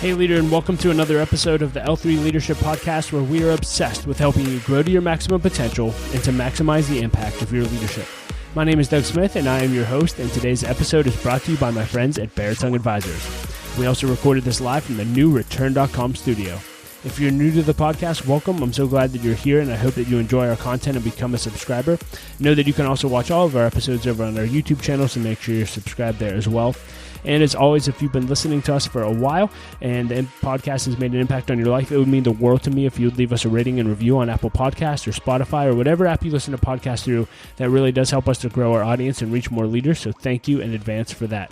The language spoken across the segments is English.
Hey leader, and welcome to another episode of the L3 Leadership Podcast, where we are obsessed with helping you grow to your maximum potential and to maximize the impact of your leadership. My name is Doug Smith, and I am your host, and today's episode is brought to you by my friends at Baritone Advisors. We also recorded this live from the new Return.com studio. If you're new to the podcast, welcome. I'm so glad that you're here, and I hope that you enjoy our content and become a subscriber. Know that you can also watch all of our episodes over on our YouTube channel, so make sure you're subscribed there as well. And as always, if you've been listening to us for a while and the podcast has made an impact on your life, it would mean the world to me if you'd leave us a rating and review on Apple Podcasts or Spotify or whatever app you listen to podcasts through. That really does help us to grow our audience and reach more leaders, so thank you in advance for that.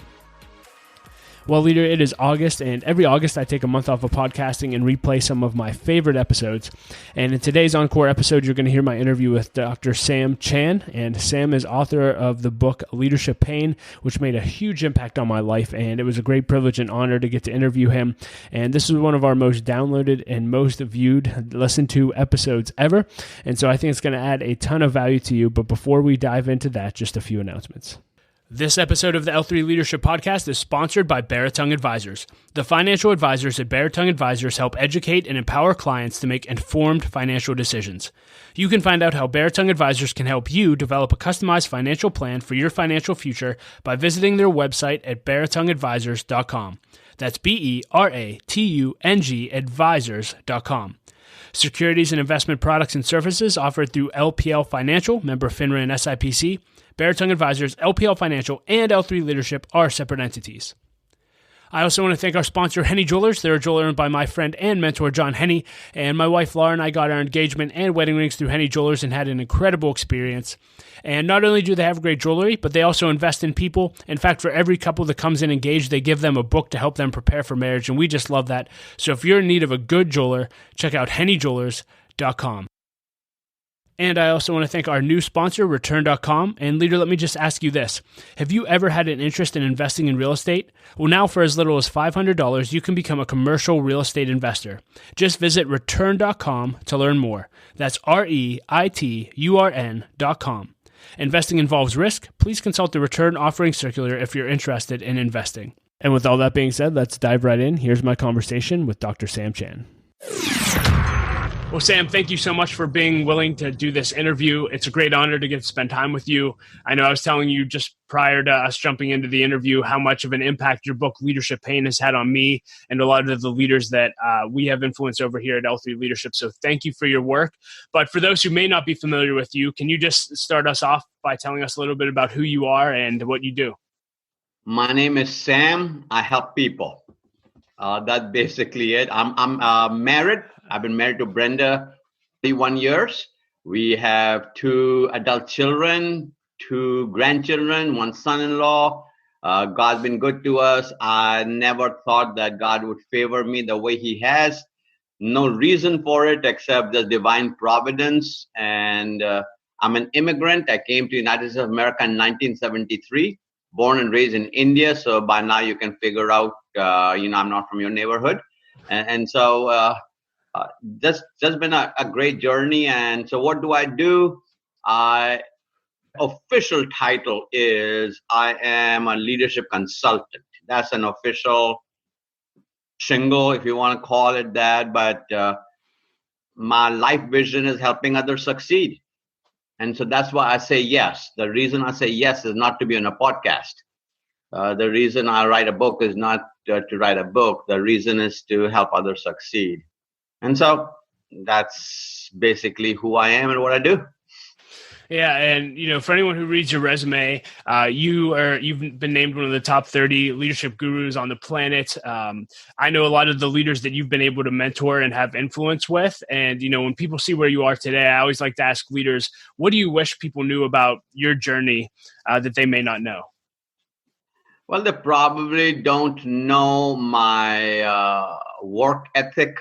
Well, leader, it is August, and every August I take a month off of podcasting and replay some of my favorite episodes. And in today's Encore episode, you're going to hear my interview with Dr. Sam Chan, and Sam is author of the book Leadership Pain, which made a huge impact on my life, and it was a great privilege and honor to get to interview him. And this is one of our most downloaded and most viewed, listened to episodes ever, and so I think it's going to add a ton of value to you. But before we dive into that, just a few announcements. This episode of the L3 Leadership Podcast is sponsored by Baritone Advisors. The financial advisors at Baritone Advisors help educate and empower clients to make informed financial decisions. You can find out how Baritone Advisors can help you develop a customized financial plan for your financial future by visiting their website at baritoneadvisors.com. That's BERATUNG advisors.com. Securities and investment products and services offered through LPL Financial, member FINRA and SIPC. Baritone Advisors, LPL Financial, and L3 Leadership are separate entities. I also want to thank our sponsor, Henny Jewelers. They're a jeweler owned by my friend and mentor, John Henny, and my wife, Laura, and I got our engagement and wedding rings through Henny Jewelers and had an incredible experience. And not only do they have great jewelry, but they also invest in people. In fact, for every couple that comes in engaged, they give them a book to help them prepare for marriage, and we just love that. So if you're in need of a good jeweler, check out hennyjewelers.com. And I also want to thank our new sponsor, Return.com. And leader, let me just ask you this. Have you ever had an interest in investing in real estate? Well, now for as little as $500, you can become a commercial real estate investor. Just visit Return.com to learn more. That's REITURN.com. Investing involves risk. Please consult the Return Offering Circular if you're interested in investing. And with all that being said, let's dive right in. Here's my conversation with Dr. Sam Chan. Well, Sam, thank you so much for being willing to do this interview. It's a great honor to get to spend time with you. I know I was telling you just prior to us jumping into the interview how much of an impact your book, Leadership Pain, has had on me and a lot of the leaders that we have influence over here at L3 Leadership. So thank you for your work. But for those who may not be familiar with you, can you just start us off by telling us a little bit about who you are and what you do? My name is Sam. I help people. That's basically it. I'm married. I've been married to Brenda 31 years. We have 2 adult children, 2 grandchildren, 1 son-in-law. God's been good to us. I never thought that God would favor me the way he has. No reason for it except the divine providence. And I'm an immigrant. I came to the United States of America in 1973, born and raised in India. So by now you can figure out, I'm not from your neighborhood. And so just been a great journey. And so what do I do? Official title is I am a leadership consultant. That's an official shingle, if you want to call it that. But my life vision is helping others succeed. And so that's why I say yes. The reason I say yes is not to be on a podcast. The reason I write a book is not to write a book. The reason is to help others succeed. And so that's basically who I am and what I do. Yeah, and for anyone who reads your resume, you've been named one of the top 30 leadership gurus on the planet. I know a lot of the leaders that you've been able to mentor and have influence with. And when people see where you are today, I always like to ask leaders, what do you wish people knew about your journey that they may not know? Well, they probably don't know my work ethic.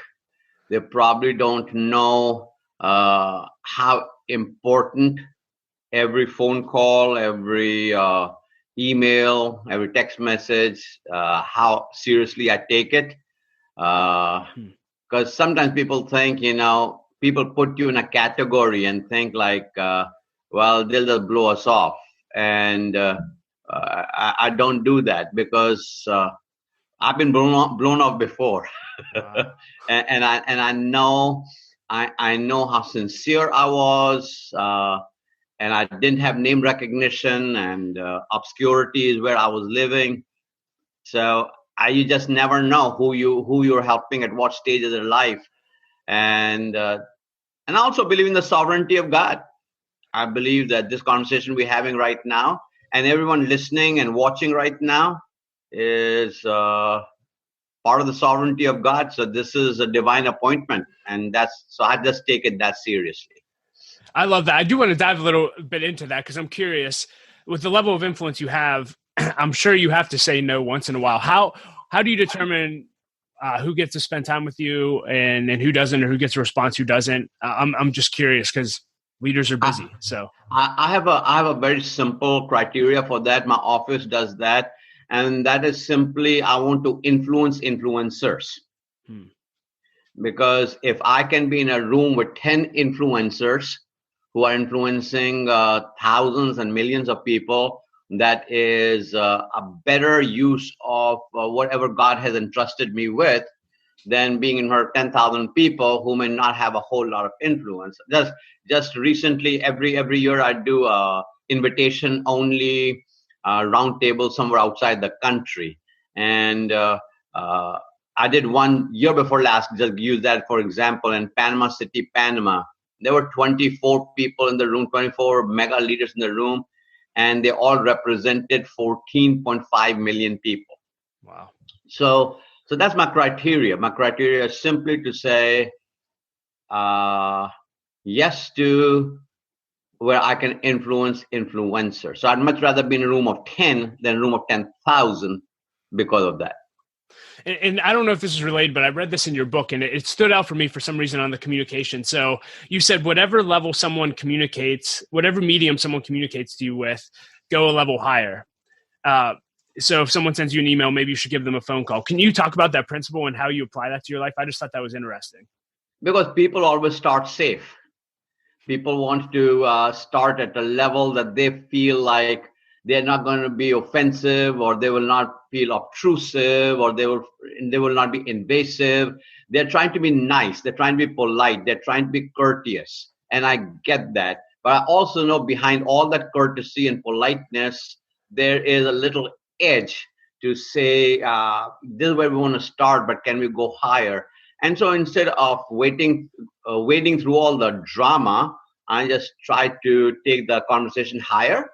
They probably don't know how important every phone call, every email, every text message, how seriously I take it. Because sometimes people think, people put you in a category and think like, well, they'll just blow us off. And I don't do that because I've been blown off before. Wow. and I know I know how sincere I was, and I didn't have name recognition, and obscurity is where I was living. So you just never know who you're helping at what stage of their life, and I also believe in the sovereignty of God. I believe that this conversation we're having right now, and everyone listening and watching right now, is part of the sovereignty of God. So this is a divine appointment, and so I just take it that seriously. I love that. I do want to dive a little bit into that because I'm curious. With the level of influence you have, I'm sure you have to say no once in a while. How do you determine who gets to spend time with you and who doesn't, or who gets a response, who doesn't? I'm just curious because leaders are busy. So I have a very simple criteria for that. My office does that, and that is simply I want to influence influencers. Because if I can be in a room with 10 influencers who are influencing thousands and millions of people, that is a better use of whatever God has entrusted me with than being in front of 10,000 people who may not have a whole lot of influence. Just recently, every year I do a invitation only roundtable somewhere outside the country, and I did one year before last, just use that for example, in Panama City, Panama. There were 24 people in the room, 24 mega leaders in the room, and they all represented 14.5 million people. Wow. So that's my criteria. My criteria is simply to say yes to where I can influence influencers. So I'd much rather be in a room of 10 than a room of 10,000 because of that. And I don't know if this is related, but I read this in your book and it stood out for me for some reason on the communication. So you said whatever level someone communicates, whatever medium someone communicates to you with, go a level higher. So if someone sends you an email, maybe you should give them a phone call. Can you talk about that principle and how you apply that to your life? I just thought that was interesting. Because people always start safe. People want to start at a level that they feel like they're not going to be offensive, or they will not feel obtrusive, or they will not be invasive. They're trying to be nice. They're trying to be polite. They're trying to be courteous. And I get that. But I also know behind all that courtesy and politeness, there is a little edge to say, this is where we want to start, but can we go higher? And so instead of wading through all the drama, I just try to take the conversation higher.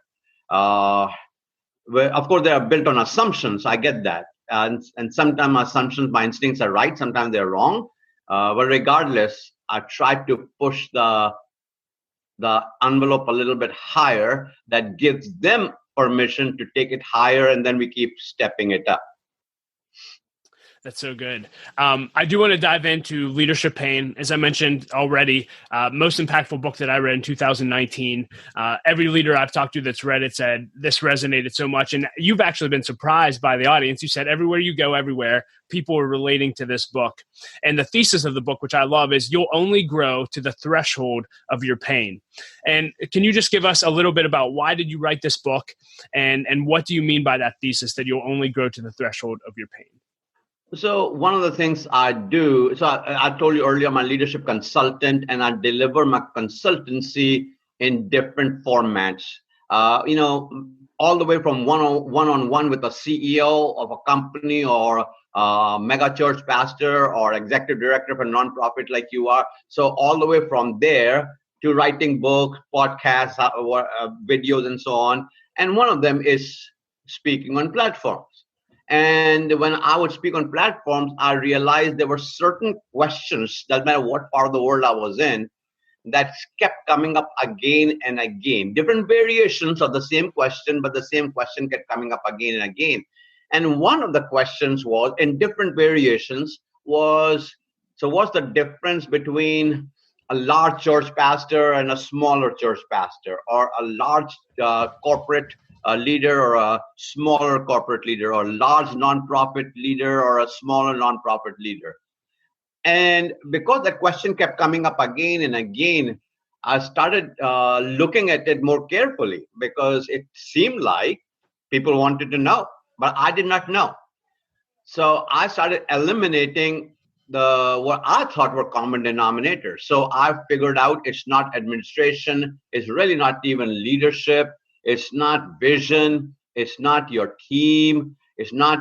Where, of course, they are built on assumptions. I get that. And sometimes assumptions, my instincts are right. Sometimes they're wrong. But regardless, I try to push the envelope a little bit higher. That gives them permission to take it higher, and then we keep stepping it up. That's so good. I do want to dive into Leadership Pain. As I mentioned already, most impactful book that I read in 2019. Every leader I've talked to that's read it said this resonated so much. And you've actually been surprised by the audience. You said everywhere you go, everywhere, people are relating to this book. And the thesis of the book, which I love, is you'll only grow to the threshold of your pain. And can you just give us a little bit about why did you write this book? And what do you mean by that thesis, that you'll only grow to the threshold of your pain? So one of the things I do, so I told you earlier, I'm a leadership consultant, and I deliver my consultancy in different formats. All the way from one-on-one with a CEO of a company, or a mega church pastor, or executive director of a nonprofit like you are. So all the way from there to writing books, podcasts, videos, and so on. And one of them is speaking on platforms. And when I would speak on platforms, I realized there were certain questions, doesn't matter what part of the world I was in, that kept coming up again and again. Different variations of the same question, but the same question kept coming up again and again. And one of the questions was, in different variations, was, so what's the difference between a large church pastor and a smaller church pastor, or a large corporate leader or a smaller corporate leader, or a large nonprofit leader or a smaller nonprofit leader? And because that question kept coming up again and again, I started looking at it more carefully, because it seemed like people wanted to know, but I did not know. So I started eliminating what I thought were common denominators. So I figured out it's not administration, it's really not even leadership, it's not vision, it's not your team, it's not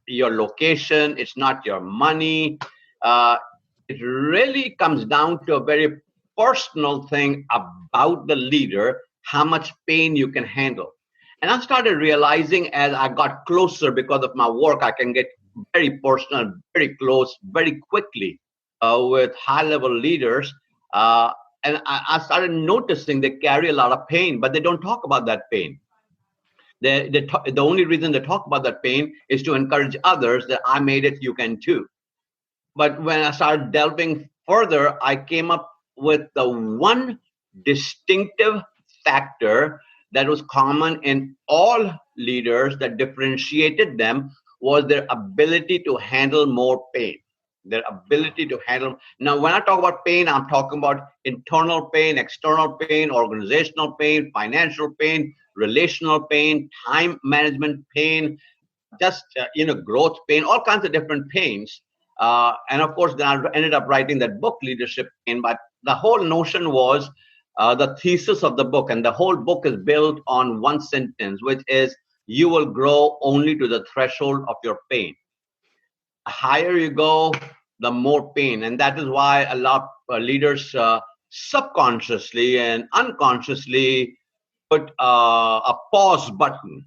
your location, it's not your money. It really comes down to a very personal thing about the leader, how much pain you can handle. And I started realizing as I got closer because of my work, I can get very personal, very close, very quickly with high-level leaders. And I started noticing they carry a lot of pain, but they don't talk about that pain. The only reason they talk about that pain is to encourage others that I made it, you can too. But when I started delving further, I came up with the one distinctive factor that was common in all leaders that differentiated them was their ability to handle more pain. Their ability to handle. Now, when I talk about pain, I'm talking about internal pain, external pain, organizational pain, financial pain, relational pain, time management pain, just growth pain, all kinds of different pains. And of course, then I ended up writing that book, Leadership Pain. But the whole notion was the thesis of the book, and the whole book is built on one sentence, which is, you will grow only to the threshold of your pain. The higher you go, the more pain. And that is why a lot of leaders subconsciously and unconsciously put a pause button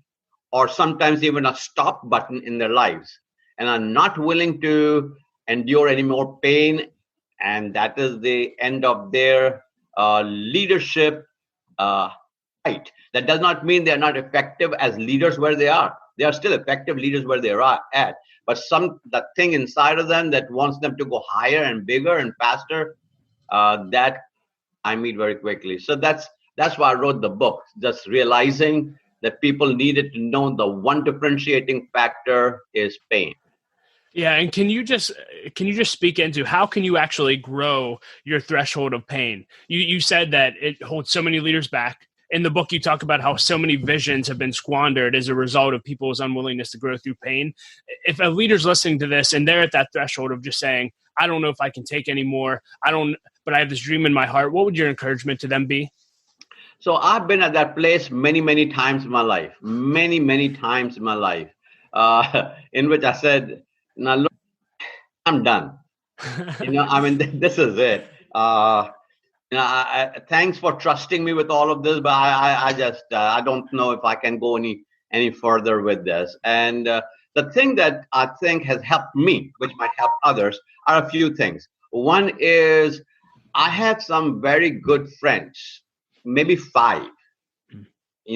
or sometimes even a stop button in their lives and are not willing to endure any more pain. And that is the end of their leadership fight. That does not mean they're not effective as leaders where they are. They are still effective leaders where they are at. But that thing inside of them that wants them to go higher and bigger and faster, that I meet very quickly. So that's why I wrote the book, just realizing that people needed to know the one differentiating factor is pain. Yeah, and can you just speak into how can you actually grow your threshold of pain? You said that it holds so many leaders back. In the book, you talk about how so many visions have been squandered as a result of people's unwillingness to grow through pain. If a leader's listening to this and they're at that threshold of just saying, I don't know if I can take any more, but I have this dream in my heart, what would your encouragement to them be? So I've been at that place many, many times in my life, many times in my life, in which I said, now look, I'm done. This is it. Thanks for trusting me with all of this, but I don't know if I can go any further with this. And the thing that I think has helped me, which might help others, are a few things. One is I have some very good friends, maybe 5.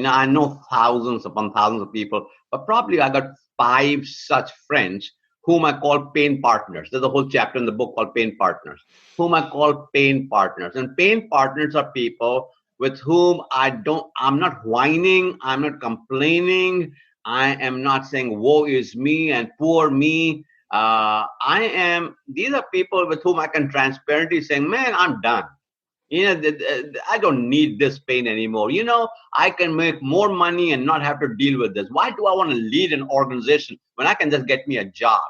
I know thousands upon thousands of people, but probably I got 5 such friends whom I call pain partners. There's a whole chapter in the book called Pain Partners, whom I call pain partners. And pain partners are people with whom I'm not whining, I'm not complaining, I am not saying woe is me and poor me. These are people with whom I can transparently say, man, I'm done. I don't need this pain anymore. I can make more money and not have to deal with this. Why do I want to lead an organization when I can just get me a job?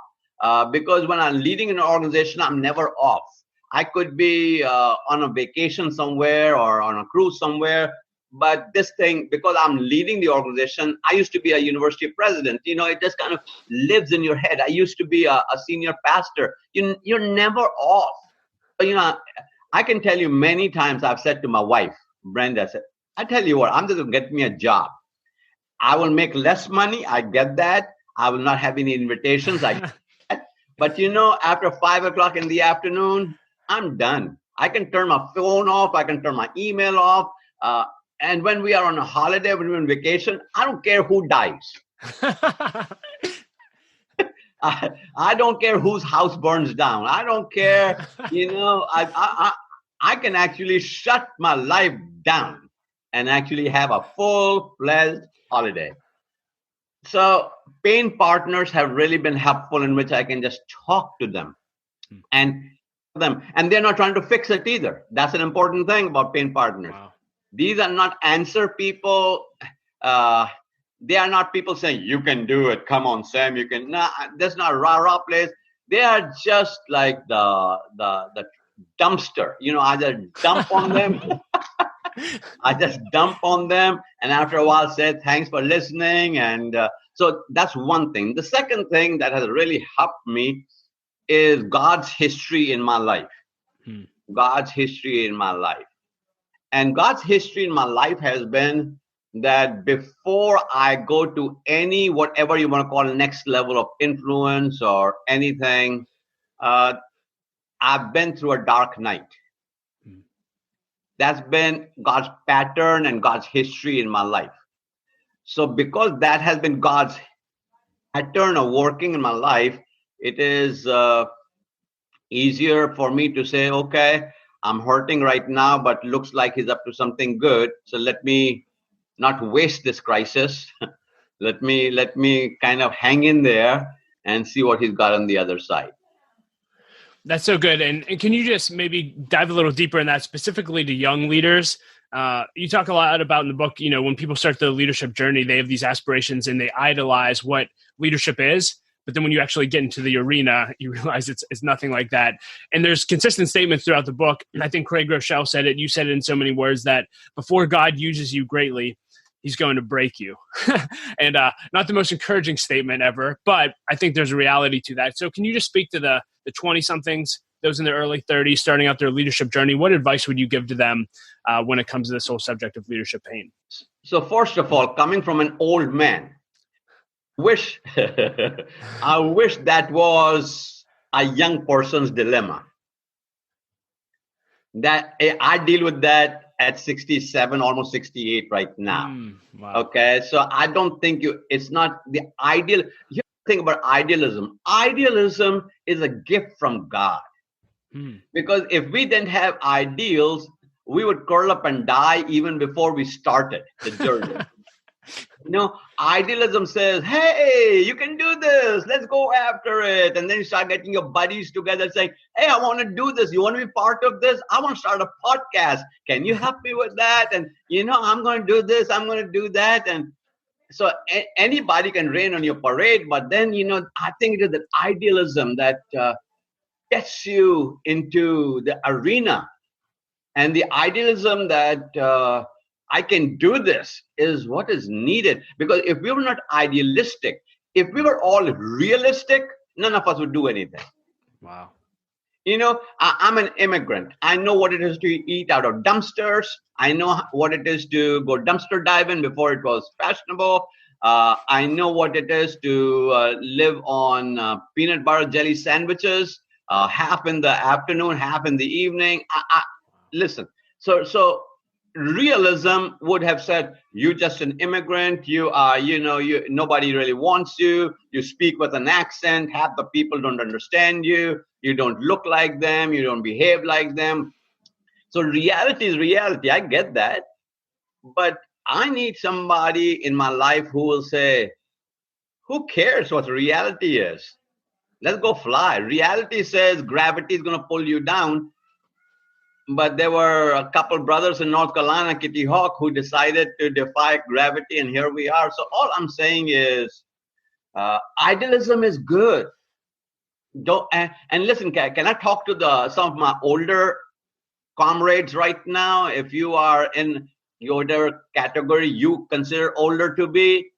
Because when I'm leading an organization, I'm never off. I could be on a vacation somewhere or on a cruise somewhere. But this thing, because I'm leading the organization, I used to be a university president. It just kind of lives in your head. I used to be a senior pastor. You're never off. I can tell you many times I've said to my wife, Brenda, I tell you what, I'm just going to get me a job. I will make less money. I get that. I will not have any invitations. I get that. But after 5 o'clock in the afternoon, I'm done. I can turn my phone off. I can turn my email off. And when we are on a holiday, when we're on vacation, I don't care who dies. I don't care whose house burns down. I don't care. I can actually shut my life down and actually have a full-fledged holiday. So pain partners have really been helpful in which I can just talk to them and they're not trying to fix it either. That's an important thing about pain partners. Wow. These are not answer people. They are not people saying, you can do it. Come on, Sam, you can. No, that's not a rah-rah place. They are just like the dumpster. I just dump on them. And after a while say, thanks for listening. And so that's one thing. The second thing that has really helped me is God's history in my life. God's history in my life. And God's history in my life has been that before I go to any, whatever you want to call next level of influence or anything, I've been through a dark night. That's been God's pattern and God's history in my life. So because that has been God's pattern of working in my life, it is easier for me to say, okay, I'm hurting right now, but looks like he's up to something good. So let me not waste this crisis. let me kind of hang in there and see what he's got on the other side. That's so good. And can you just maybe dive a little deeper in that, specifically to young leaders? You talk a lot about in the book, when people start the leadership journey, they have these aspirations and they idolize what leadership is. But then when you actually get into the arena, you realize it's nothing like that. And there's consistent statements throughout the book. And I think Craig Rochelle said it. You said it in so many words that before God uses you greatly, he's going to break you. And not the most encouraging statement ever, but I think there's a reality to that. So can you just speak to the 20-somethings, those in their early 30s, starting out their leadership journey? What advice would you give to them when it comes to this whole subject of leadership pain? So first of all, coming from an old man, I wish that was a young person's dilemma. That I deal with that at 67, almost 68 right now. Wow. Okay, so I don't think it's not the ideal. You think about idealism. Idealism is a gift from God. Because if we didn't have ideals, we would curl up and die even before we started the journey. Idealism says, hey, you can do this. Let's go after it. And then you start getting your buddies together saying, hey, I want to do this. You want to be part of this? I want to start a podcast. Can you help me with that? And, I'm going to do this. I'm going to do that. And so anybody can rain on your parade. But then, I think it is that idealism that gets you into the arena. And the idealism that I can do this is what is needed. Because if we were not idealistic, if we were all realistic, none of us would do anything. Wow. I'm an immigrant. I know what it is to eat out of dumpsters. I know what it is to go dumpster diving before it was fashionable. I know what it is to live on peanut butter jelly sandwiches, half in the afternoon, half in the evening. Listen, so realism would have said, you just an immigrant, you are, nobody really wants you, you speak with an accent, half the people don't understand you, you don't look like them, you don't behave like them. So reality is reality, I get that. But I need somebody in my life who will say, who cares what reality is? Let's go fly. Reality says gravity is going to pull you down. But there were a couple brothers in North Carolina, Kitty Hawk, who decided to defy gravity, and here we are. So all I'm saying is, idealism is good. And listen, can I talk to some of my older comrades right now? If you are in your category you consider older to be,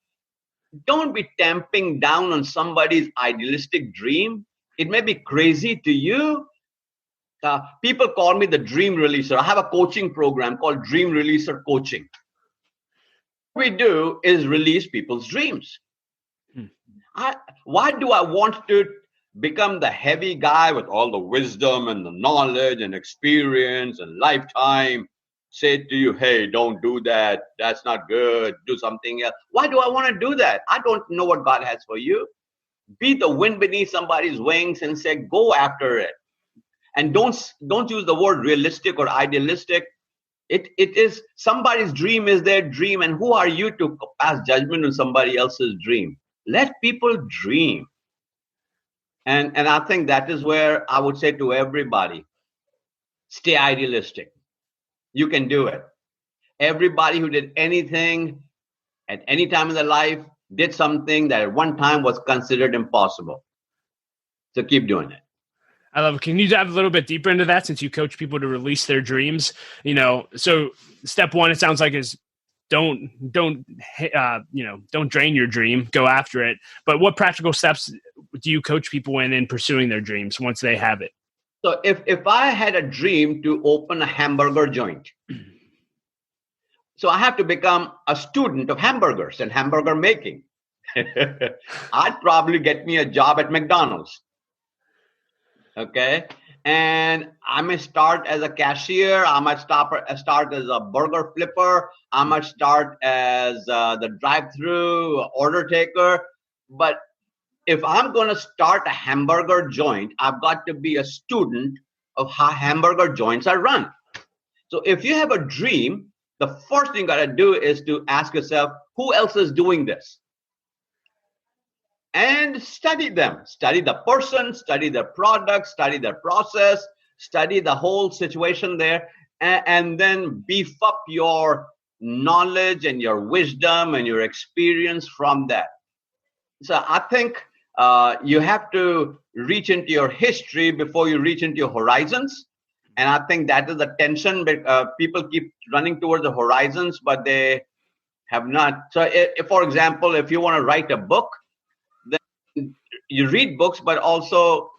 don't be tamping down on somebody's idealistic dream. It may be crazy to you. People call me the dream releaser. I have a coaching program called Dream Releaser Coaching. What we do is release people's dreams. Why do I want to become the heavy guy with all the wisdom and the knowledge and experience and lifetime? Say to you, hey, don't do that. That's not good. Do something else. Why do I want to do that? I don't know what God has for you. Be the wind beneath somebody's wings and say, go after it. And don't use the word realistic or idealistic. It is somebody's dream is their dream. And who are you to pass judgment on somebody else's dream? Let people dream. And I think that is where I would say to everybody, stay idealistic. You can do it. Everybody who did anything at any time in their life did something that at one time was considered impossible. So keep doing it. I love it. Can you dive a little bit deeper into that, since you coach people to release their dreams? So step one, it sounds like, is don't drain your dream, go after it. But what practical steps do you coach people in pursuing their dreams once they have it? So if I had a dream to open a hamburger joint, so I have to become a student of hamburgers and hamburger making. I'd probably get me a job at McDonald's. Okay. And I may start as a cashier. I might start as a burger flipper. I might start as the drive-through order taker. But if I'm going to start a hamburger joint, I've got to be a student of how hamburger joints are run. So if you have a dream, the first thing you got to do is to ask yourself, who else is doing this? And study them. Study the person, study their product, study their process, study the whole situation there, and then beef up your knowledge and your wisdom and your experience from that. So I think you have to reach into your history before you reach into your horizons. And I think that is the tension. People keep running towards the horizons, but they have not. So for example, if you want to write a book, then you read books, but also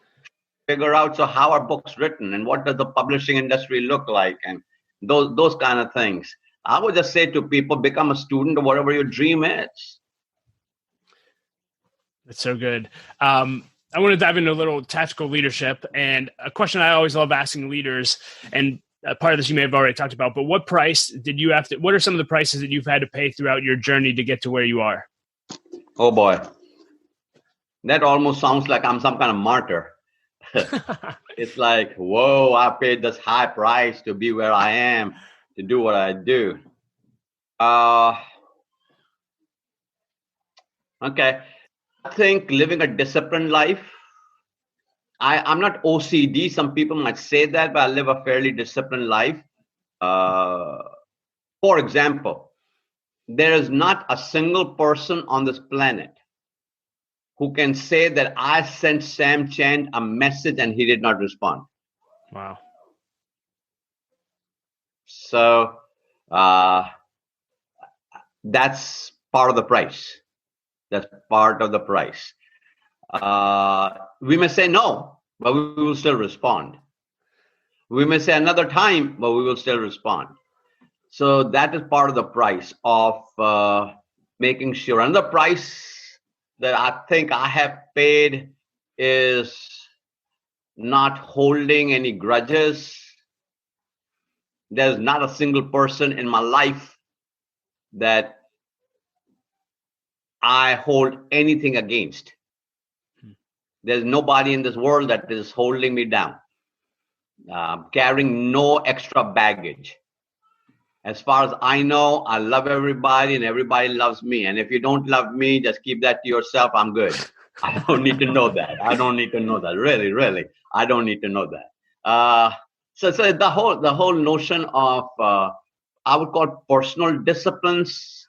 figure out, so how are books written and what does the publishing industry look like, and those kind of things. I would just say to people, become a student of whatever your dream is. That's so good. I want to dive into a little tactical leadership, and a question I always love asking leaders, and part of this you may have already talked about, but what are some of the prices that you've had to pay throughout your journey to get to where you are? Oh boy. That almost sounds like I'm some kind of martyr. It's like, whoa, I paid this high price to be where I am, to do what I do. Okay. I think living a disciplined life, I'm not OCD. Some people might say that, but I live a fairly disciplined life. For example, there is not a single person on this planet who can say that I sent Sam Chand a message and he did not respond. Wow. So that's part of the price. That's part of the price. We may say no, but we will still respond. We may say another time, but we will still respond. So that is part of the price of making sure. Another price that I think I have paid is not holding any grudges. There's not a single person in my life that I hold anything against. There's nobody in this world that is holding me down. Carrying no extra baggage. As far as I know, I love everybody and everybody loves me. And if you don't love me, just keep that to yourself. I'm good. I don't need to know that. I don't need to know that. Really. I don't need to know that. So the whole notion of, I would call personal disciplines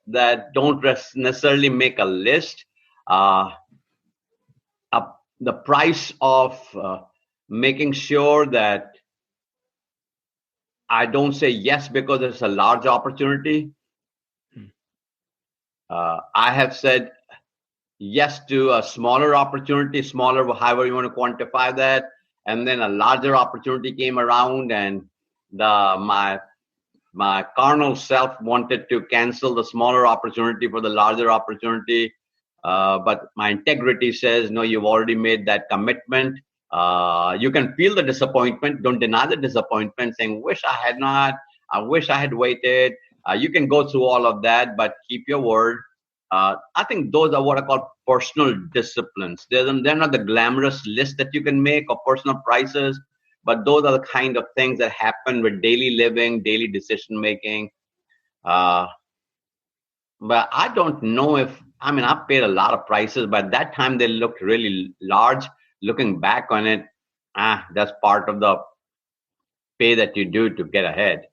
that don't necessarily make a list. The price of making sure that I don't say yes because it's a large opportunity. I have said yes to a smaller opportunity, smaller, however you want to quantify that. And then a larger opportunity came around, and my carnal self wanted to cancel the smaller opportunity for the larger opportunity. But my integrity says, no, you've already made that commitment. You can feel the disappointment. Don't deny the disappointment, saying, wish I had not. I wish I had waited. You can go through all of that, but keep your word. I think those are what I call personal disciplines. They're not the glamorous list that you can make of personal prices, but those are the kind of things that happen with daily living, daily decision making. But I don't know I've paid a lot of prices, but at that time they looked really large. Looking back on it, that's part of the pay that you do to get ahead.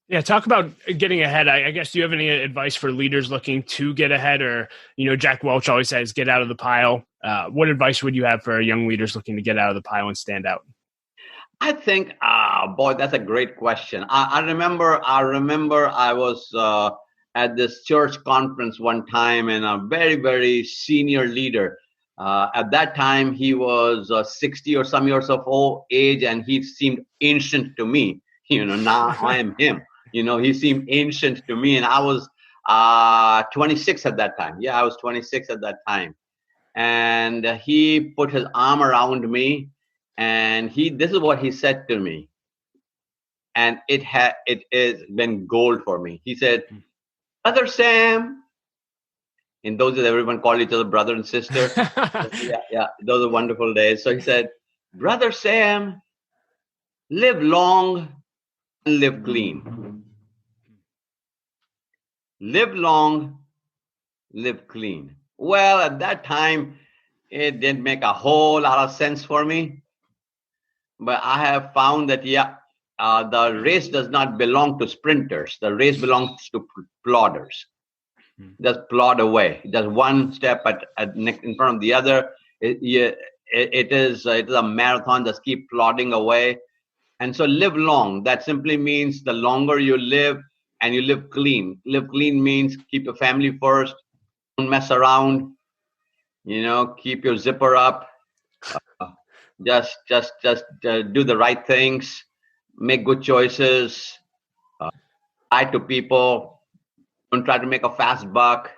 Yeah, talk about getting ahead. I guess, do you have any advice for leaders looking to get ahead? Or, Jack Welch always says, get out of the pile. What advice would you have for young leaders looking to get out of the pile and stand out? I think, boy, that's a great question. I remember I was at this church conference one time, and a very, very senior leader. At that time, he was 60 or some years of old age, and he seemed ancient to me. Now I am him. He seemed ancient to me, and I was 26 at that time. Yeah, I was 26 at that time. And he put his arm around me, and this is what he said to me. And it has been gold for me. He said, "Brother Sam," in those days, everyone called each other brother and sister. Yeah, those are wonderful days. So he said, "Brother Sam, live long and live clean. Live long, live clean." Well, at that time, it didn't make a whole lot of sense for me. But I have found that, the race does not belong to sprinters. The race belongs to plodders. Just plod away. Just one step in front of the other. It is a marathon. Just keep plodding away. And so live long. That simply means the longer you live, and you live clean. Live clean means keep your family first. Don't mess around. Keep your zipper up. Just do the right things. Make good choices. Lie to people. Don't try to make a fast buck.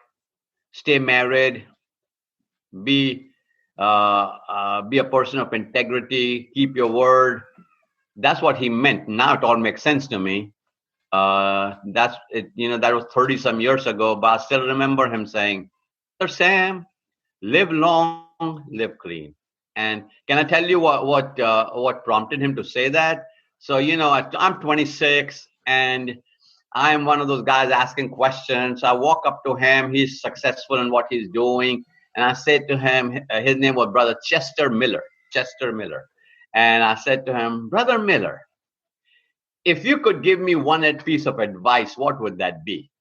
Stay married. Be a person of integrity. Keep your word. That's what he meant. Now it all makes sense to me. That's it. That was 30 some years ago, but I still remember him saying, "Sir Sam, live long, live clean." And can I tell you what prompted him to say that? So, I'm 26, and I am one of those guys asking questions. I walk up to him. He's successful in what he's doing. And I said to him, his name was Brother Chester Miller. And I said to him, "Brother Miller, if you could give me one piece of advice, what would that be?"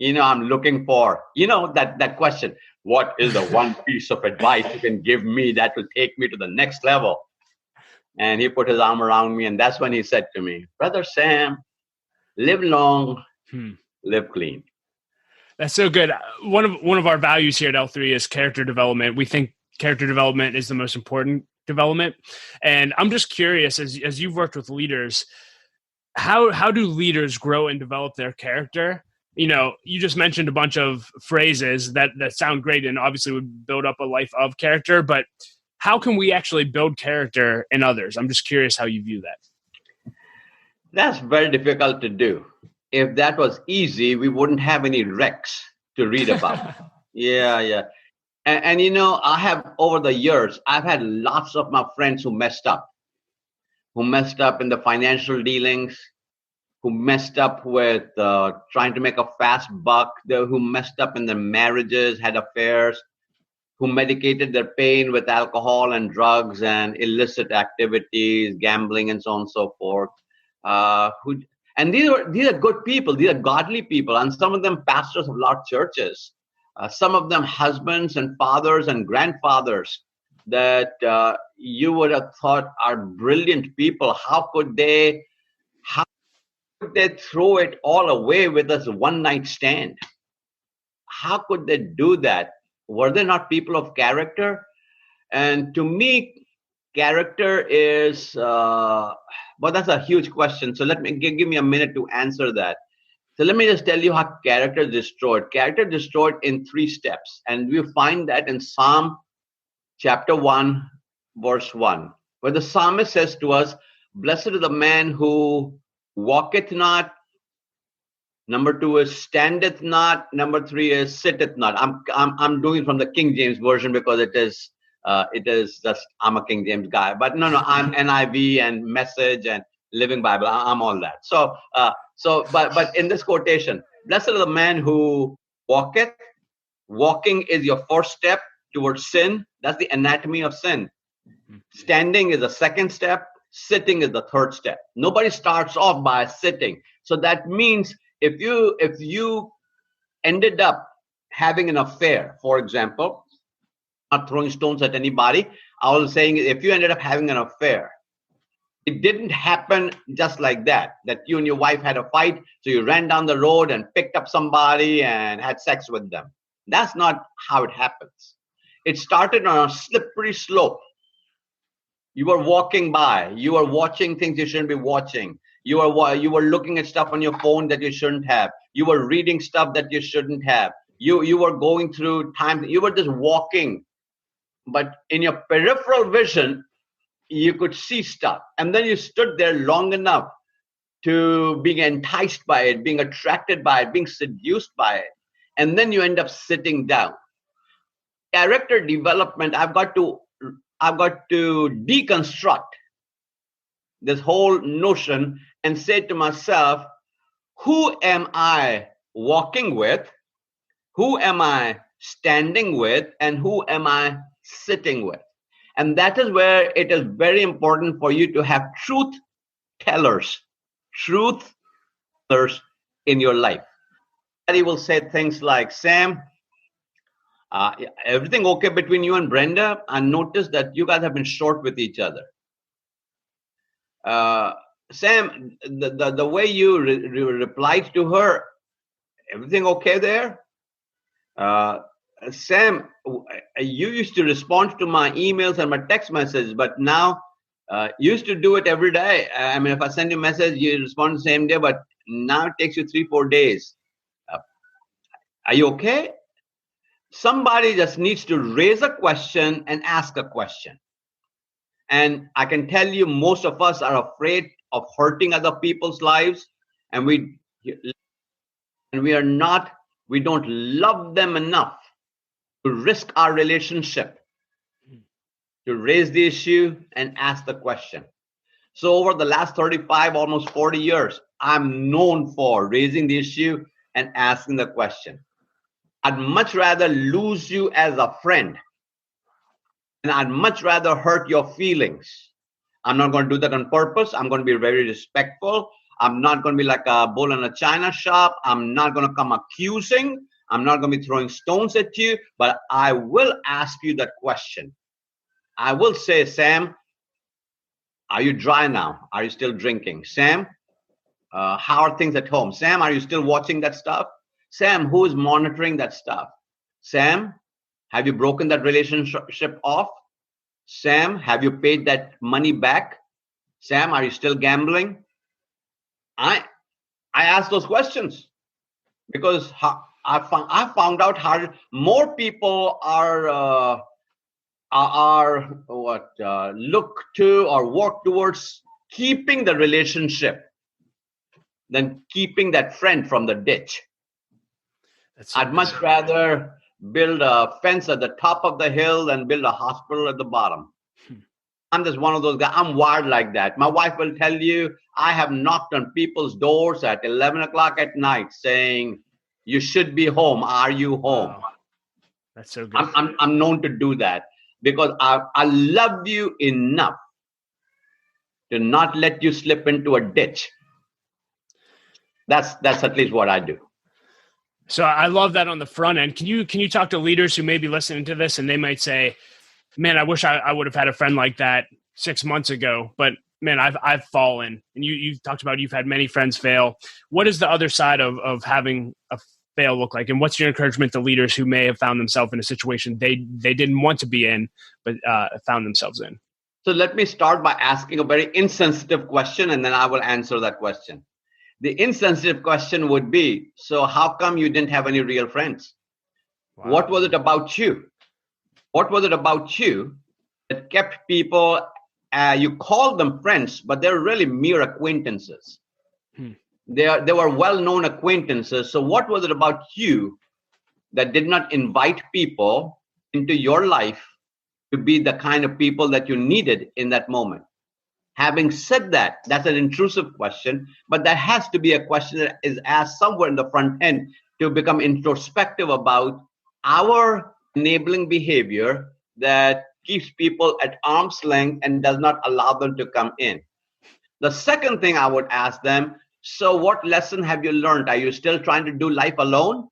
I'm looking for, that question. What is the one piece of advice you can give me that will take me to the next level? And he put his arm around me, and that's when he said to me, "Brother Sam, live long, live clean." That's so good. One of our values here at L3 is character development. We think character development is the most important development. And I'm just curious, as you've worked with leaders, how do leaders grow and develop their character? You just mentioned a bunch of phrases that sound great and obviously would build up a life of character, but how can we actually build character in others? I'm just curious how you view that. That's very difficult to do. If that was easy, we wouldn't have any wrecks to read about. Yeah. And I have, over the years, I've had lots of my friends who messed up in the financial dealings, who messed up with trying to make a fast buck, who messed up in their marriages, had affairs, who medicated their pain with alcohol and drugs and illicit activities, gambling, and so on and so forth. And these are good people. These are godly people, and some of them pastors of large churches. Some of them husbands and fathers and grandfathers that you would have thought are brilliant people. How could they throw it all away with this one-night stand? How could they do that? Were they not people of character? And to me, character is, but that's a huge question. So give me a minute to answer that. So let me just tell you how character is destroyed. Character is destroyed in 3 steps. And we find that in Psalm chapter 1, verse 1, where the psalmist says to us, "Blessed is the man who walketh not." Number 2 is standeth not. Number 3 is sitteth not. I'm doing it from the King James version because it is just, I'm a King James guy. But no, I'm NIV and Message and Living Bible. I'm all that. But in this quotation, blessed is the man who walketh. Walking is your first step towards sin. That's the anatomy of sin. Standing is the second step. Sitting is the third step. Nobody starts off by sitting. So that means if you ended up having an affair, for example, not throwing stones at anybody, I was saying if you ended up having an affair, it didn't happen just like that you and your wife had a fight, so you ran down the road and picked up somebody and had sex with them. That's not how it happens. It started on a slippery slope. You were walking by, you were watching things you shouldn't be watching. You were looking at stuff on your phone that you shouldn't have. You were reading stuff that you shouldn't have. You were going through time, you were just walking. But in your peripheral vision, you could see stuff. And then you stood there long enough to being enticed by it, being attracted by it, being seduced by it. And then you end up sitting down. Character development, I've got to deconstruct this whole notion and say to myself, who am I walking with? Who am I standing with? And who am I sitting with? And that is where it is very important for you to have truth tellers in your life. He will say things like, Sam, everything okay between you and Brenda? I noticed that you guys have been short with each other. Sam, the way you replied to her, everything okay there? Sam, you used to respond to my emails and my text messages, but now you used to do it every day. I mean, if I send you a message, you respond the same day, but now it takes you 3-4 days. Are you okay? Somebody just needs to raise a question and ask a question. And I can tell you, most of us are afraid of hurting other people's lives, and we don't love them enough to risk our relationship, to raise the issue and ask the question. So over the last 35, almost 40 years, I'm known for raising the issue and asking the question. I'd much rather lose you as a friend, and I'd much rather hurt your feelings. I'm not going to do that on purpose. I'm going to be very respectful. I'm not going to be like a bull in a china shop. I'm not going to come accusing. I'm not going to be throwing stones at you, but I will ask you that question. I will say, Sam, are you dry now? Are you still drinking? Sam, how are things at home? Sam, are you still watching that stuff? Sam, who is monitoring that stuff? Sam, have you broken that relationship off? Sam, have you paid that money back? Sam, are you still gambling? I ask those questions because I found out how more people look to or work towards keeping the relationship than keeping that friend from the ditch. I'd much rather build a fence at the top of the hill than build a hospital at the bottom. I'm just one of those guys. I'm wired like that. My wife will tell you, I have knocked on people's doors at 11 o'clock at night saying, you should be home. Are you home? Wow. That's so good. I'm known to do that because I love you enough to not let you slip into a ditch. That's at least what I do. So I love that on the front end. Can you talk to leaders who may be listening to this and they might say, man, I wish I would have had a friend like that 6 months ago, but man, I've fallen. And you talked about you've had many friends fail. What is the other side of having a fail look like? And what's your encouragement to leaders who may have found themselves in a situation they didn't want to be in, but found themselves in? So let me start by asking a very insensitive question, and then I will answer that question. The insensitive question would be, so how come you didn't have any real friends? Wow. What was it about you? What was it about you that kept people, you called them friends, but they're really mere acquaintances. They were well-known acquaintances. So what was it about you that did not invite people into your life to be the kind of people that you needed in that moment? Having said that, that's an intrusive question, but that has to be a question that is asked somewhere in the front end to become introspective about our enabling behavior that keeps people at arm's length and does not allow them to come in. The second thing I would ask them, So what lesson have you learned? Are you still trying to do life alone?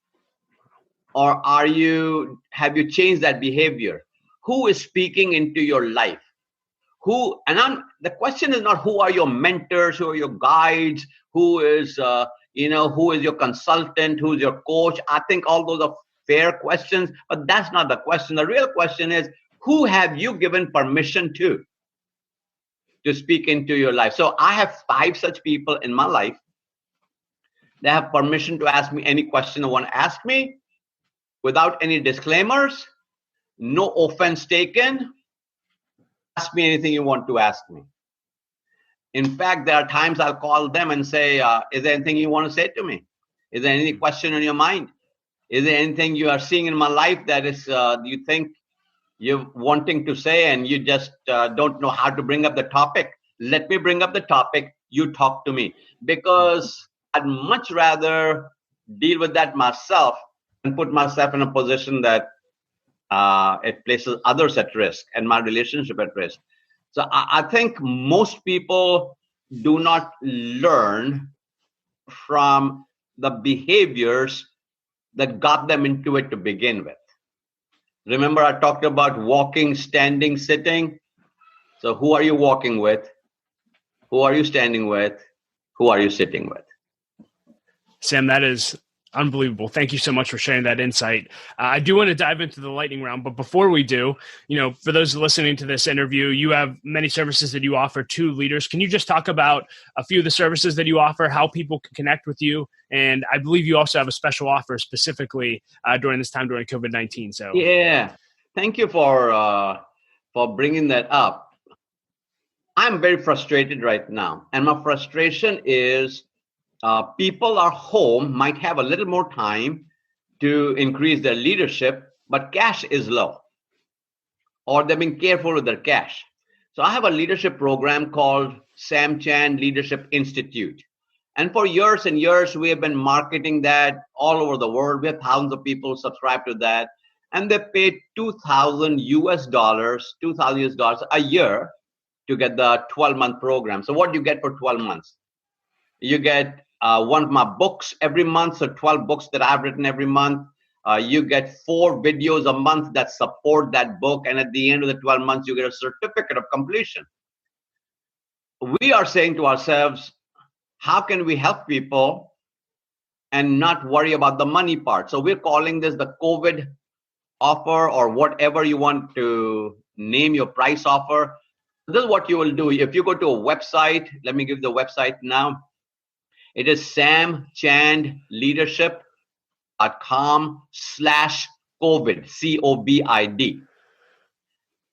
Or have you changed that behavior? Who is speaking into your life? The question is not who are your mentors, who are your guides, who is your consultant, who's your coach. I think all those are fair questions, but that's not the question. The real question is, who have you given permission to speak into your life? So I have 5 such people in my life. They have permission to ask me any question they want to ask me without any disclaimers, no offense taken. Ask me anything you want to ask me. In fact, there are times I'll call them and say, is there anything you want to say to me? Is there any question in your mind? Is there anything you are seeing in my life that is you think you're wanting to say and you just don't know how to bring up the topic? Let me bring up the topic. You talk to me. Because I'd much rather deal with that myself and put myself in a position that it places others at risk and my relationship at risk. So I think most people do not learn from the behaviors that got them into it to begin with. Remember, I talked about walking, standing, sitting. So who are you walking with? Who are you standing with? Who are you sitting with? Sam, that is unbelievable. Thank you so much for sharing that insight. I do want to dive into the lightning round, but before we do, for those listening to this interview, you have many services that you offer to leaders. Can you just talk about a few of the services that you offer, how people can connect with you? And I believe you also have a special offer specifically during this time during COVID-19. So yeah, thank you for bringing that up. I'm very frustrated right now, and my frustration is people are home, might have a little more time to increase their leadership, but cash is low, or they're being careful with their cash. So I have a leadership program called Sam Chan Leadership Institute. And for years and years, we have been marketing that all over the world. We have thousands of people subscribe to that. And they pay $2,000 a year to get the 12-month program. So what do you get for 12 months? You get one of my books every month, so 12 books that I've written every month. You get 4 videos a month that support that book. And at the end of the 12 months, you get a certificate of completion. We are saying to ourselves, how can we help people and not worry about the money part? So we're calling this the COVID offer, or whatever you want to name your price offer. This is what you will do. If you go to a website, let me give the website now. It is samchandleadership.com/COVID, COVID.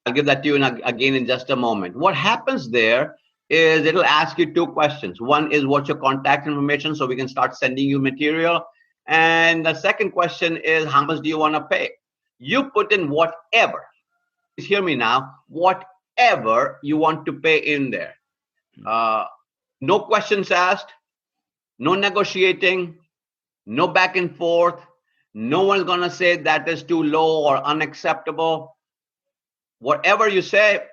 I'll give that to you again in just a moment. What happens there is it'll ask you 2 questions. One is, what's your contact information, so we can start sending you material. And the second question is, how much do you want to pay? You put in whatever. Please hear me now. Whatever you want to pay in there. No questions asked. No negotiating, no back and forth. No one's going to say that is too low or unacceptable. Whatever you say,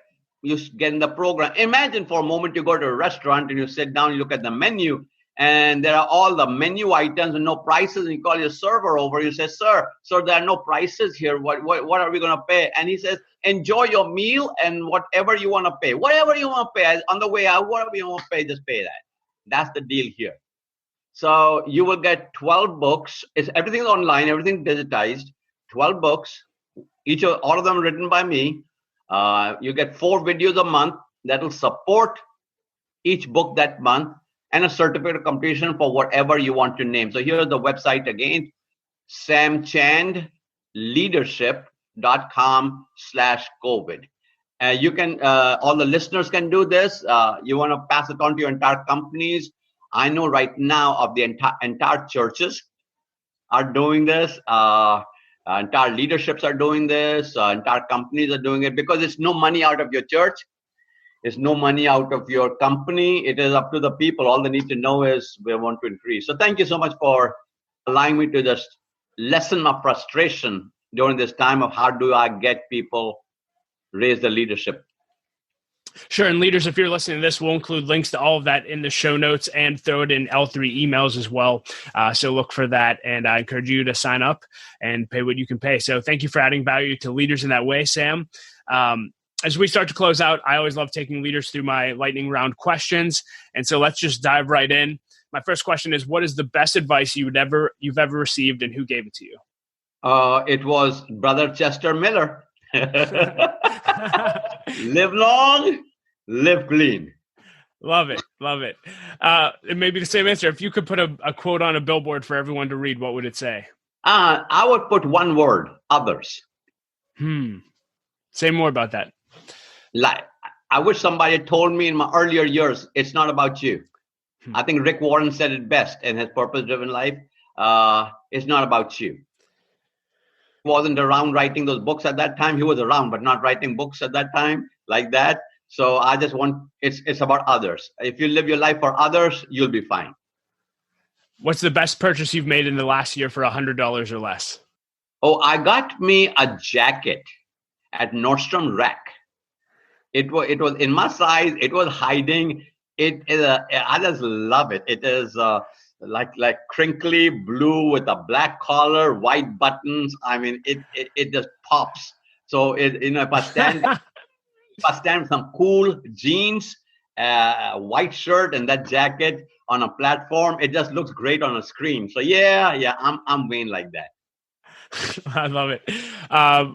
you get in the program. Imagine for a moment you go to a restaurant and you sit down, you look at the menu, and there are all the menu items and no prices. And you call your server over. You say, sir, there are no prices here. What are we going to pay? And he says, enjoy your meal and whatever you want to pay. Whatever you want to pay. On the way out, whatever you want to pay, just pay that. That's the deal here. So you will get 12 books. Everything's online, everything digitized. 12 books, all of them written by me. You get 4 videos a month that will support each book that month, and a certificate of completion for whatever you want to name. So here's the website again, samchandleadership.com/COVID. You can, all the listeners can do this. You want to pass it on to your entire companies. I know right now of the entire churches are doing this. Entire leaderships are doing this. Entire companies are doing it, because it's no money out of your church. It's no money out of your company. It is up to the people. All they need to know is we want to increase. So thank you so much for allowing me to just lessen my frustration during this time of how do I get people raise the leadership. Sure. And leaders, if you're listening to this, we'll include links to all of that in the show notes and throw it in L3 emails as well. So look for that. And I encourage you to sign up and pay what you can pay. So thank you for adding value to leaders in that way, Sam. As we start to close out, I always love taking leaders through my lightning round questions. And so let's just dive right in. My first question is, what is the best advice you've ever received, and who gave it to you? It was Brother Chester Miller. Live long, live clean. Love it. Love it. It may be the same answer. If you could put a quote on a billboard for everyone to read, what would it say? I would put one word: others. Say more about that. Like, I wish somebody had told me in my earlier years, it's not about you. I think Rick Warren said it best in his Purpose-Driven Life. It's not about you. He wasn't around writing those books at that time. He was around, but not writing books at that time like that. So I just it's about others. If you live your life for others, you'll be fine. What's the best purchase you've made in the last year for $100 or less? Oh, I got me a jacket at Nordstrom Rack. It was in my size. It was hiding. It is I just love it. It is like crinkly blue with a black collar, white buttons. I mean, it just pops. So if I stand with some cool jeans, white shirt, and that jacket on a platform, it just looks great on a screen. So yeah, I'm Wayne like that. I love it.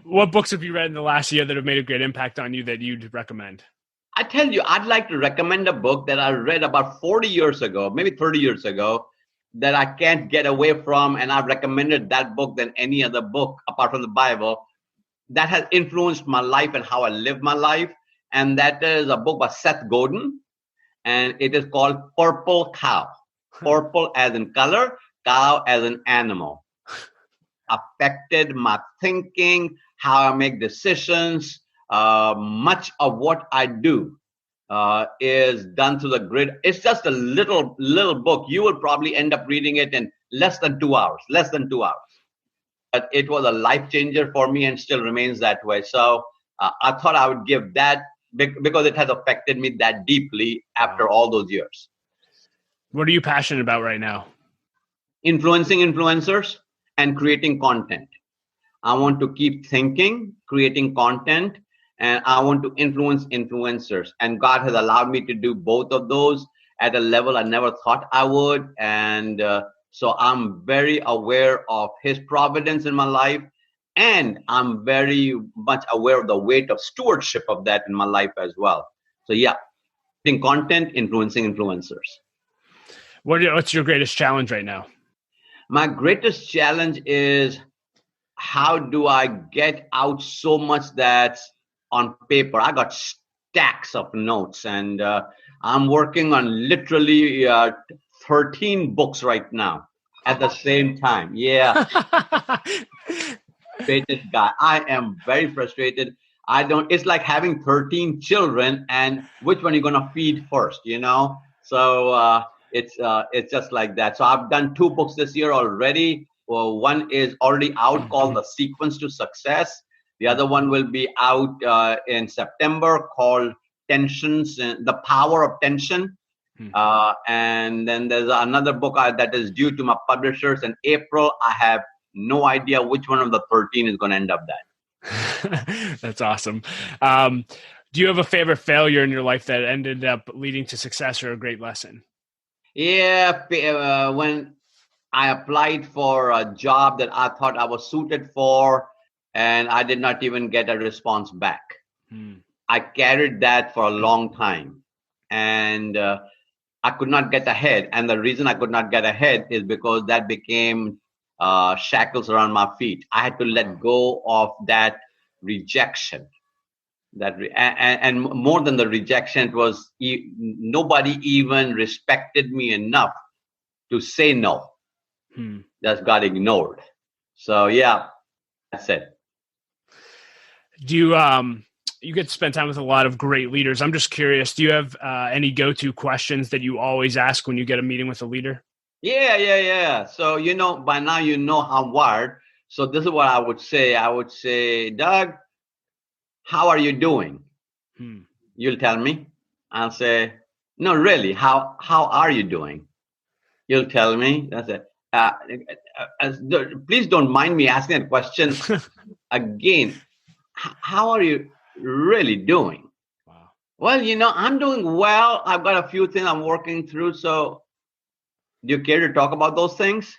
What books have you read in the last year that have made a great impact on you that you'd recommend? I tell you, I'd like to recommend a book that I read about 40 years ago, maybe 30 years ago, that I can't get away from. And I've recommended that book than any other book apart from the Bible that has influenced my life and how I live my life. And that is a book by Seth Godin. And it is called Purple Cow. Purple as in color, cow as an animal. Affected my thinking, how I make decisions. Much of what I do is done through the grid. It's just a little book. You will probably end up reading it in less than 2 hours. But it was a life changer for me and still remains that way. So I thought I would give that because it has affected me that deeply after all those years. What are you passionate about right now? Influencing influencers and creating content. I want to keep thinking, creating content, and I want to influence influencers. And God has allowed me to do both of those at a level I never thought I would. And so I'm very aware of His providence in my life. And I'm very much aware of the weight of stewardship of that in my life as well. So yeah, creating content, influencing influencers. What's your greatest challenge right now? My greatest challenge is, how do I get out so much that's on paper? I got stacks of notes, and I'm working on literally 13 books right now at the same time. Yeah. Frustrated guy. I am very frustrated. It's like having 13 children, and which one are you going to feed first, So it's just like that. So I've done 2 books this year already. Well, one is already out called The Sequence to Success. The other one will be out in September called Tensions, The Power of Tension. And then there's another book that is due to my publishers in April. I have no idea which one of the 13 is going to end up that. That's awesome. Do you have a favorite failure in your life that ended up leading to success or a great lesson? Yeah, when I applied for a job that I thought I was suited for, and I did not even get a response back. I carried that for a long time, and I could not get ahead. And the reason I could not get ahead is because that became shackles around my feet. I had to let go of that rejection. And more than the rejection, it was nobody even respected me enough to say no. Just got ignored. So yeah, that's it. Do you you get to spend time with a lot of great leaders? I'm just curious. Do you have any go-to questions that you always ask when you get a meeting with a leader? Yeah. So by now how I'm wired. So this is what I would say. I would say, Doug, how are you doing? You'll tell me. I'll say, no, really, how are you doing? You'll tell me. That's it. Please don't mind me asking that question again. How are you really doing? Wow. Well, I'm doing well. I've got a few things I'm working through. So do you care to talk about those things?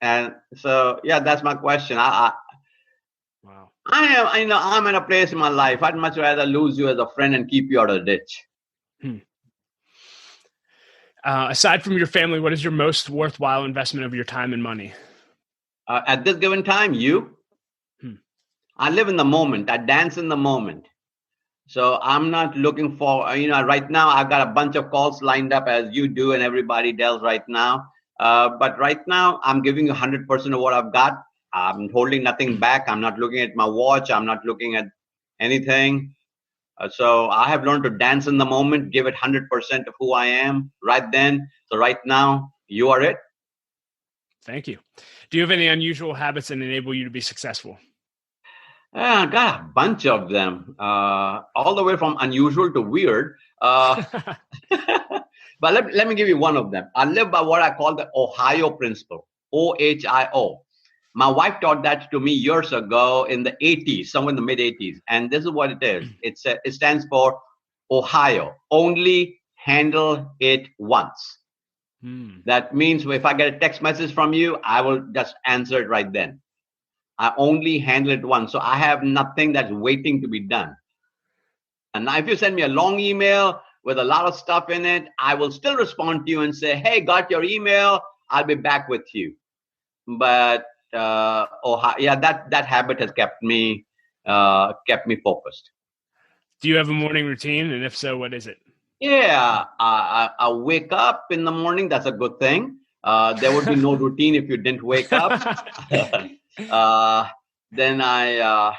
And so, yeah, that's my question. Wow. I'm in a place in my life. I'd much rather lose you as a friend and keep you out of the ditch. Aside from your family, what is your most worthwhile investment of your time and money? At this given time, you. I live in the moment. I dance in the moment. So I'm not looking for, right now I've got a bunch of calls lined up as you do and everybody does right now. But right now I'm giving you 100% of what I've got. I'm holding nothing back. I'm not looking at my watch. I'm not looking at anything. So I have learned to dance in the moment, give it 100% of who I am right then. So right now, you are it. Thank you. Do you have any unusual habits that enable you to be successful? I got a bunch of them, all the way from unusual to weird. But let me give you one of them. I live by what I call the Ohio principle, OHIO. My wife taught that to me years ago in the 80s, somewhere in the mid 80s. And this is what it is. It stands for Ohio. Only handle it once. That means if I get a text message from you, I will just answer it right then. I only handle it once. So I have nothing that's waiting to be done. And now if you send me a long email with a lot of stuff in it, I will still respond to you and say, hey, got your email. I'll be back with you. But that habit has kept me focused. Do you have a morning routine? And if so, what is it? Yeah, I wake up in the morning. That's a good thing. There would be no routine if you didn't wake up. Then I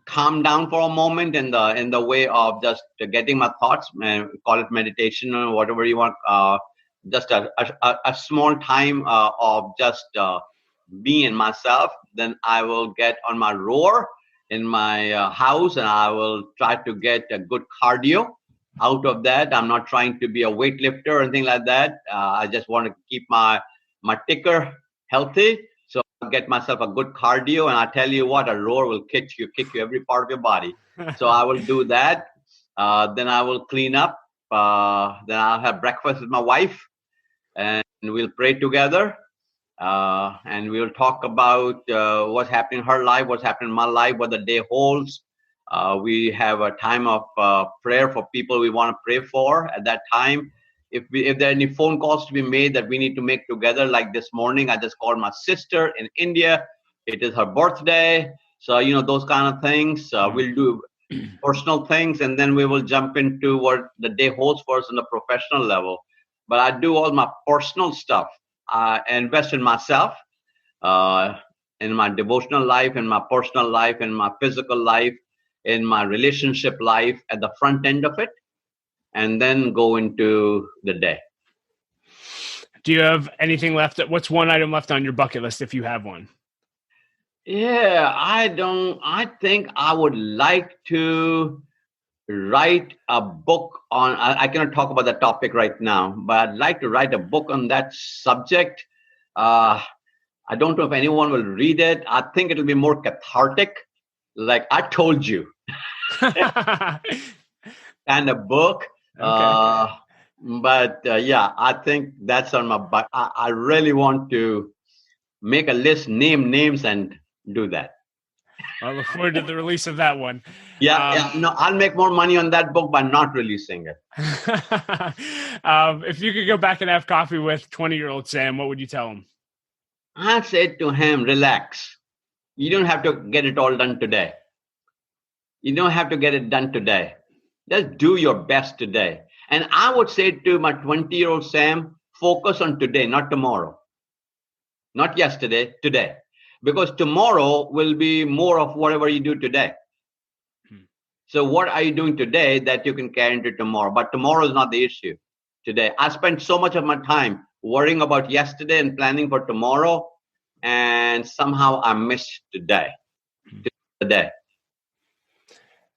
calm down for a moment in the way of just getting my thoughts, call it meditation or whatever you want. Just a small time of just me and myself. Then I will get on my rower in my house, and I will try to get a good cardio out of that. I'm not trying to be a weightlifter or anything like that. I just want to keep my ticker healthy. So I'll get myself a good cardio, and I tell you what, a rower will kick you every part of your body. So I will do that. Then I will clean up. Then I'll have breakfast with my wife, and we'll pray together. And we'll talk about what's happening in her life, what's happening in my life, what the day holds. We have a time of prayer for people we want to pray for at that time. If there are any phone calls to be made that we need to make together, like this morning, I just called my sister in India. It is her birthday. So, those kind of things. We'll do personal things, and then we will jump into what the day holds for us on the professional level. But I do all my personal stuff. I invest in myself, in my devotional life, in my personal life, in my physical life, in my relationship life at the front end of it, and then go into the day. Do you have anything left? What's one item left on your bucket list if you have one? Yeah, I think I would like to write a book on, I cannot talk about that topic right now, but I'd like to write a book on that subject. I don't know if anyone will read it. I think it'll be more cathartic. Like I told you. And a book. Okay. But yeah, I think that's on my bucket. I really want to make a list, name names, and do that. I look forward to the release of that one. Yeah. No, I'll make more money on that book by not releasing it. If you could go back and have coffee with 20-year-old Sam, what would you tell him? I said to him, relax. You don't have to get it all done today. You don't have to get it done today. Just do your best today. And I would say to my 20-year-old Sam, focus on today, not tomorrow. Not yesterday, today. Because tomorrow will be more of whatever you do today. So what are you doing today that you can carry into tomorrow? But tomorrow is not the issue. Today, I spent so much of my time worrying about yesterday and planning for tomorrow, and somehow I missed today.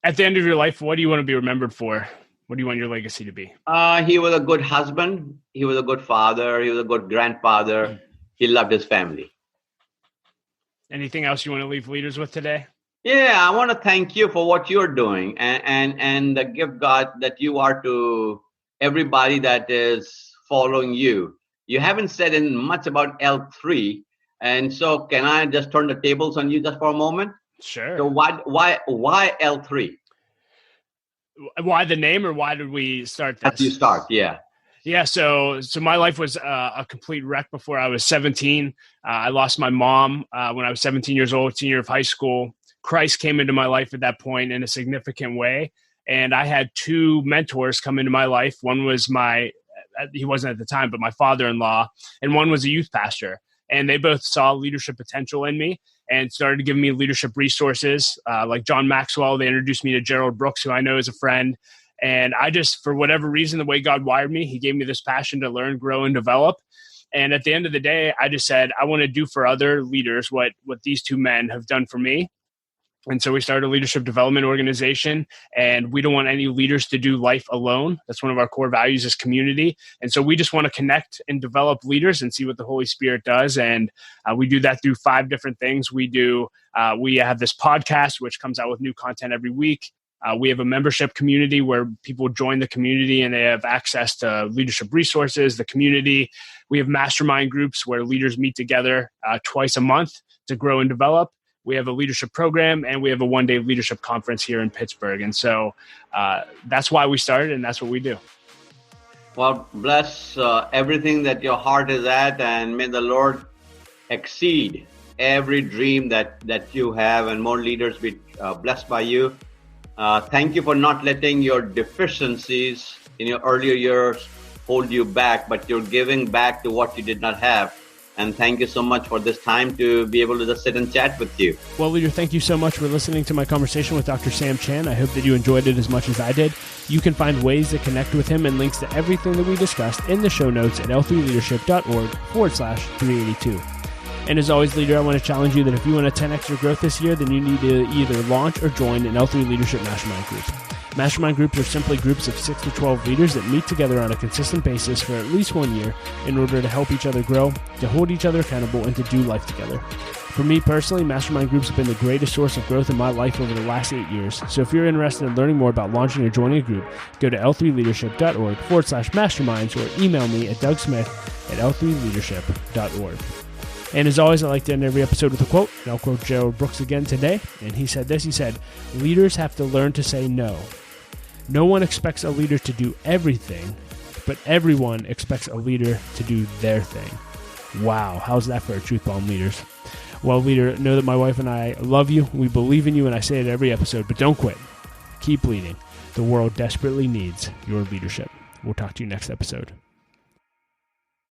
At the end of your life, what do you want to be remembered for? What do you want your legacy to be? He was a good husband. He was a good father. He was a good grandfather. He loved his family. Anything else you want to leave leaders with today? Yeah, I want to thank you for what you're doing and the gift, God, that you are to everybody that is following you. You haven't said in much about L3. And so can I just turn the tables on you just for a moment? Sure. So why L3? Why the name, or why did we start this? How do you start? Yeah. Yeah. So my life was a complete wreck before I was 17. I lost my mom when I was 17 years old, senior of high school. Christ came into my life at that point in a significant way. And I had two mentors come into my life. One was he wasn't at the time, but my father-in-law, and one was a youth pastor. And they both saw leadership potential in me and started giving me leadership resources like John Maxwell. They introduced me to Gerald Brooks, who I know is a friend. And I just, for whatever reason, the way God wired me, he gave me this passion to learn, grow, and develop. And at the end of the day, I just said, I want to do for other leaders what these two men have done for me. And so we started a leadership development organization, and we don't want any leaders to do life alone. That's one of our core values, is community. And so we just want to connect and develop leaders and see what the Holy Spirit does. And we do that through 5 different things. We have this podcast, which comes out with new content every week. We have a membership community where people join the community and they have access to leadership resources, the community. We have mastermind groups where leaders meet together twice a month to grow and develop. We have a leadership program, and we have a one-day leadership conference here in Pittsburgh. And so that's why we started, and that's what we do. Well, bless everything that your heart is at, and may the Lord exceed every dream that you have, and more leaders be blessed by you. Thank you for not letting your deficiencies in your earlier years hold you back, but you're giving back to what you did not have. And thank you so much for this time to be able to just sit and chat with you. Well, leader, thank you so much for listening to my conversation with Dr. Sam Chan. I hope that you enjoyed it as much as I did. You can find ways to connect with him and links to everything that we discussed in the show notes at l3leadership.org/382. And as always, leader, I want to challenge you that if you want to 10x your growth this year, then you need to either launch or join an L3 Leadership Mastermind Group. Mastermind groups are simply groups of 6 to 12 leaders that meet together on a consistent basis for at least 1 year in order to help each other grow, to hold each other accountable, and to do life together. For me personally, mastermind groups have been the greatest source of growth in my life over the last 8 years. So if you're interested in learning more about launching or joining a group, go to l3leadership.org/masterminds or email me at dougsmith@l3leadership.org. And as always, I like to end every episode with a quote, and I'll quote Gerald Brooks again today. And he said this, he said, "Leaders have to learn to say no. No one expects a leader to do everything, but everyone expects a leader to do their thing." Wow, how's that for a truth bomb, leaders? Well, leader, know that my wife and I love you. We believe in you, and I say it every episode, but don't quit. Keep leading. The world desperately needs your leadership. We'll talk to you next episode.